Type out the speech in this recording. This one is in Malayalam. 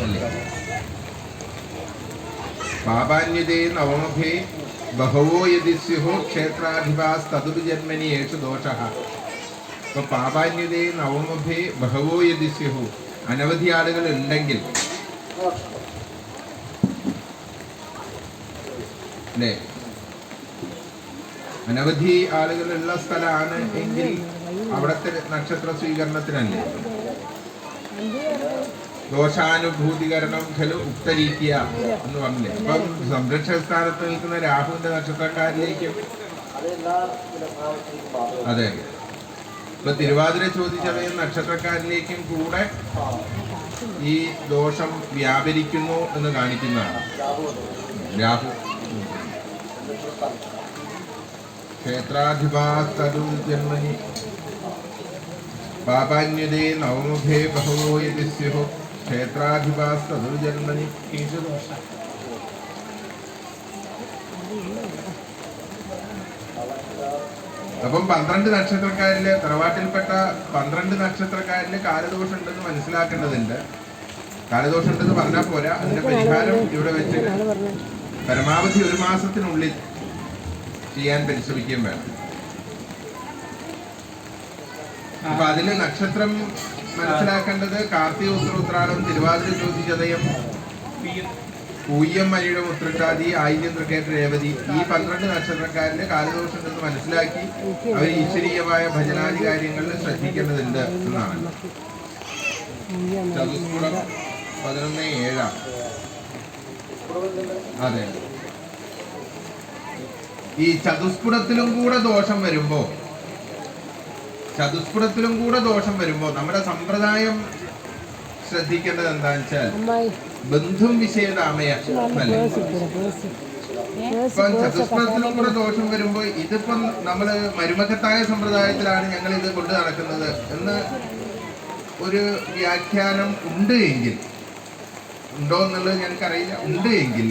അല്ലേ? പാപാന്യതേ നവമഭേ ബഹവോ യദി സ്യുഹു ക്ഷേത്രാധിപാസ്തതു ജന്മനി യേഷു ദോഷഃ. ഇപ്പൊ പാപാന്യതേ നവമഭേ ബഹവോ യദി സ്യുഹു, അനവധി ആളുകൾ ഉണ്ടെങ്കിൽ അല്ലേ, അനവധി ആളുകളുള്ള സ്ഥലമാണ് എങ്കിൽ അവിടത്തെ നക്ഷത്ര സ്വീകരണത്തിനല്ലേ ദോഷാനുഭൂതികരണം ഖലു ഉക്തരീത്യ എന്ന് പറഞ്ഞില്ലേ. അപ്പം സംരക്ഷക സ്ഥാനത്ത് നിൽക്കുന്ന രാഹുവിന്റെ നക്ഷത്രക്കാരിലേക്കും അതെ, ഇപ്പൊ തിരുവാതിര ചോദിച്ചവയും നക്ഷത്രക്കാരിലേക്കും കൂടെ ഈ ദോഷം വ്യാപരിക്കുന്നു എന്ന് കാണിക്കുന്നതാണ് രാഹു. ക്ഷേത്രാധിപാസ്തതു ജന്മനി പാപാന്യതേ നവമുഖേ ബഹവോ യദി സ്യുഹു ക്ഷേത്രാധിപാസ്തതു ജന്മനി. അപ്പം 12 നക്ഷത്രക്കാരില്, തറവാട്ടിൽപ്പെട്ട 12 നക്ഷത്രക്കാരില് കാലദോഷം ഉണ്ടെന്ന് മനസ്സിലാക്കേണ്ടതുണ്ട്. കാലദോഷം ഉണ്ടെന്ന് പറഞ്ഞാൽ പോരാ, അതിന്റെ പരിഹാരം ഇവിടെ വെച്ച് പരമാവധി 1 മാസത്തിനുള്ളിൽ ചെയ്യാൻ പരിശ്രമിക്കുകയും വേണം. അപ്പൊ അതില് നക്ഷത്രം മനസ്സിലാക്കേണ്ടത് കാർത്തിക ഉത്തരോത്രാടം, തിരുവാതിര ചോതിചതയം, പൂയം മരിയുടെ ഉത്രട്ടാതി, ആയില്യം തൃക്കേറ്റ രേവതി, ഈ 12 നക്ഷത്രക്കാരില് കാലദോഷം ഉണ്ടെന്ന് മനസ്സിലാക്കി അവർ ഈശ്വരീയമായ ഭജനാദി കാര്യങ്ങളിൽ ശ്രദ്ധിക്കേണ്ടതുണ്ട് എന്നാണ്. ചതുസ്കുടം 11:7. അതെ, ഈ ചതുസ്കുടത്തിലും കൂടെ ദോഷം വരുമ്പോ നമ്മുടെ സമ്പ്രദായം ശ്രദ്ധിക്കേണ്ടത് എന്താന്ന് വെച്ചാൽ ബന്ധും വിഷയതാമയ അല്ലേ. ഇപ്പം ചതുസ്കുടത്തിലും കൂടെ ദോഷം വരുമ്പോ ഇതിപ്പം നമ്മള് മരുമക്കത്തായ സമ്പ്രദായത്തിലാണ് ഞങ്ങൾ ഇത് കൊണ്ട് നടക്കുന്നത് എന്ന് ഒരു വ്യാഖ്യാനം ഉണ്ട് എങ്കിൽ, ഉണ്ടോ എന്നുള്ളത് ഞങ്ങൾക്കറിയില്ല, ഉണ്ട് എങ്കിൽ